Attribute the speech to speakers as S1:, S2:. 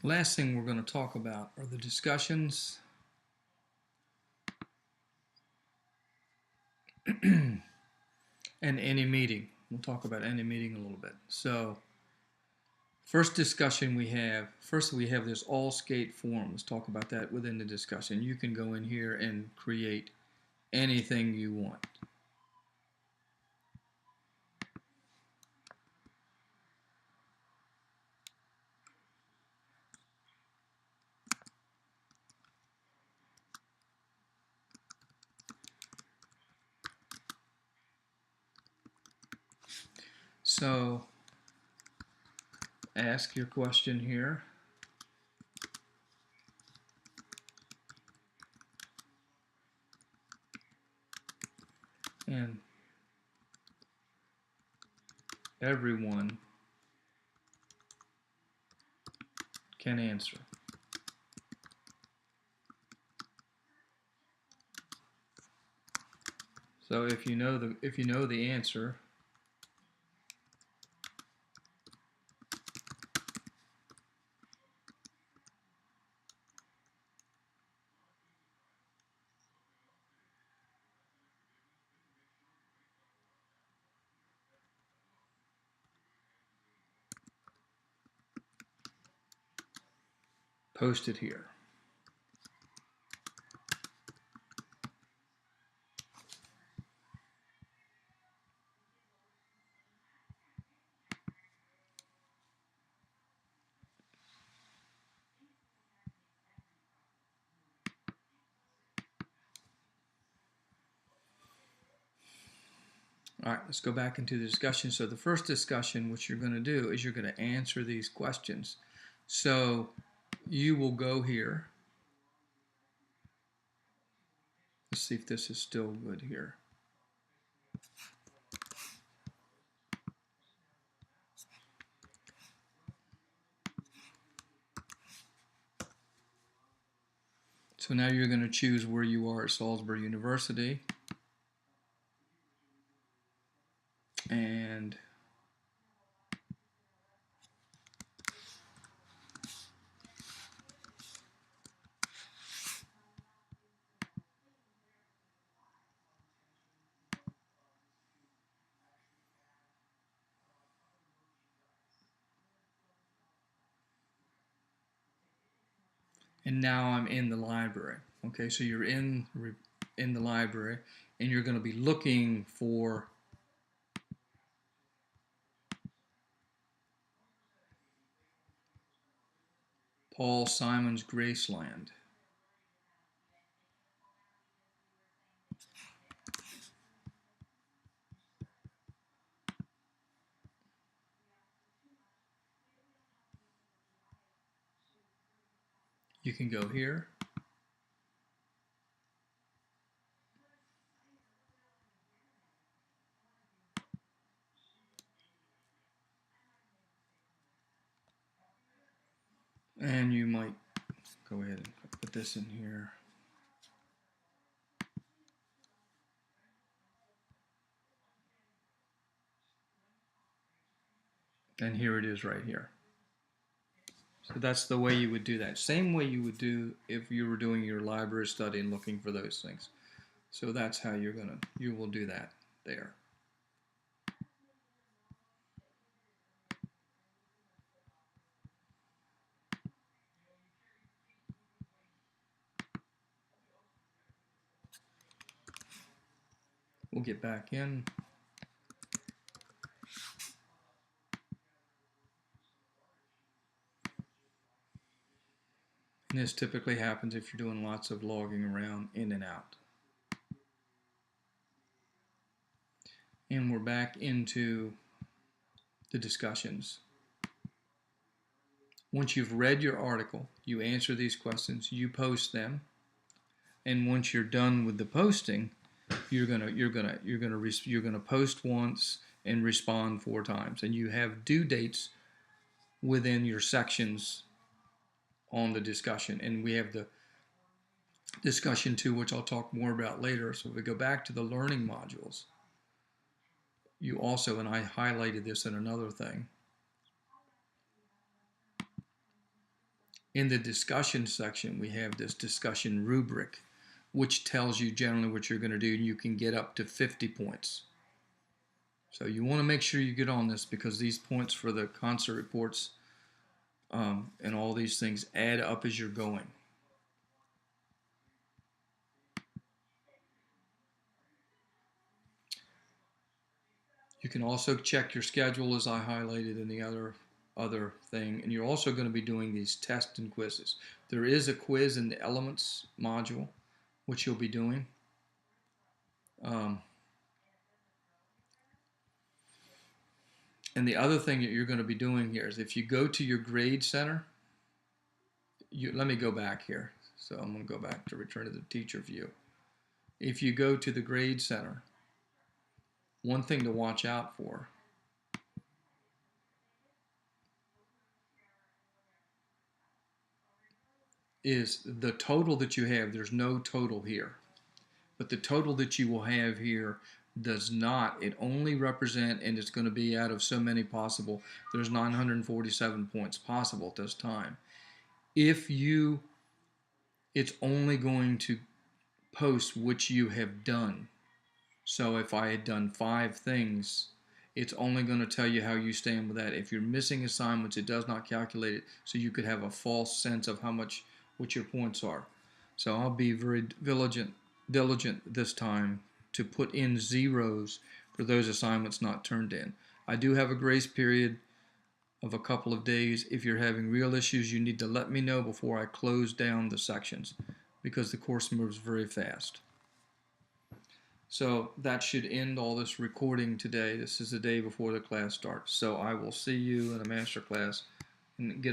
S1: Last thing we're going to talk about are the discussions and any meeting. We'll talk about any meeting a little bit. So, first discussion we have this all skate form. Let's talk about that within the discussion. You can go in here and create anything you want. So, ask your question here. And everyone can answer. So if you know the answer, post it here. All right, let's go back into the discussion. So the first discussion, what you're going to do is you're going to answer these questions. So you will go here. Let's see if this is still good here. So now you're going to choose where you are at Salisbury University. And now I'm in the library. Okay, so you're in the library, and you're going to be looking for Paul Simon's Graceland. You can go here. And you might go ahead and put this in here. And here it is right here. So that's the way you would do that. Same way you would do if you were doing your library study and looking for those things. So that's how you will do that there. We'll get back in. And this typically happens if you're doing lots of logging around in and out. And we're back into the discussions. Once you've read your article, you answer these questions, you post them, and once you're done with the posting, you're gonna post once and respond 4 times, and you have due dates within your sections on the discussion. And we have the discussion 2, which I'll talk more about later. So if we go back to the learning modules, you also, and I highlighted this in another thing, In the discussion section, we have this discussion rubric, which tells you generally what you're going to do, and you can get up to 50 points. So you want to make sure you get on this, because these points for the concert reports and all these things add up as you're going. You can also check your schedule, as I highlighted in the other thing, and you're also going to be doing these tests and quizzes. There is a quiz in the Elements module, which you'll be doing. And the other thing that you're going to be doing here is, if you go to your grade center, let me go back here. So I'm going to go back to return to the teacher view. If you go to the grade center, one thing to watch out for is the total that you have. There's no total here, but the total that you will have here does not. It only represent, and it's going to be out of so many possible. There's 947 points possible at this time. It's only going to post what you have done. So if I had done 5 things, it's only going to tell you how you stand with that. If you're missing assignments, it does not calculate it, so you could have a false sense of what your points are. So I'll be very diligent this time to put in zeros for those assignments not turned in. I do have a grace period of a couple of days. If you're having real issues, you need to let me know before I close down the sections, because the course moves very fast. So that should end all this recording today. This is the day before the class starts. So I will see you in a master class and get